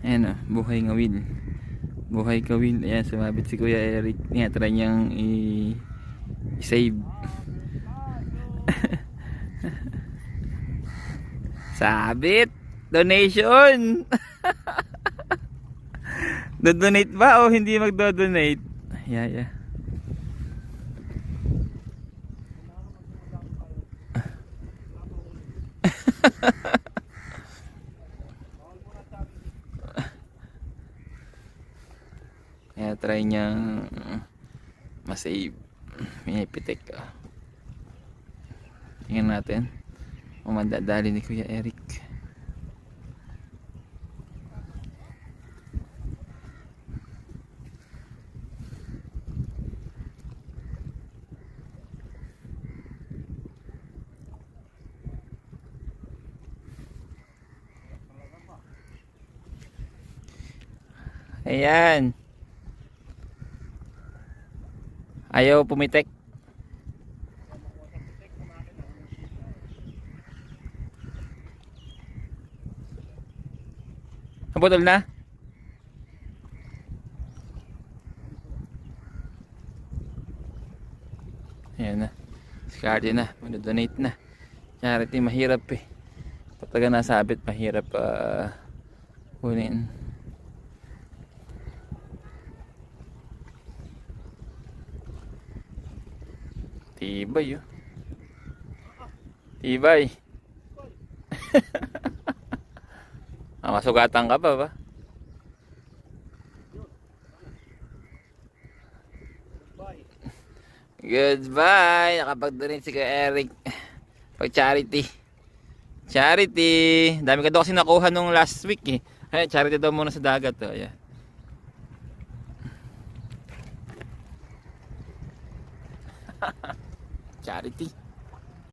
Ayan o, buhay ngawil. Buhay kawil. Ayan, sumabit si Kuya Eric. Ayan, try niyang i-save. Sabit! Donation! Do-donate ba o hindi magdo-donate? Yeah, yeah. Kaya try niyang ma-save. Pinipitik. Tingnan natin kung madadali ni Kuya Eric. Ayan. Ayaw pumitik. Naputol na? Ayan na. Discarded na. Mag-donate na. Charity mahirap eh. Pagka nasabit mahirap kunin. Tibay oh. Tibay. Masugatan ka pa ba? Goodbye. Nakapag-donate si Kuya Eric. Pag charity. Charity. Dami ka daw kasi nakuha nung last week eh. Ay, charity daw muna sa dagat oh. Ayan. Charity.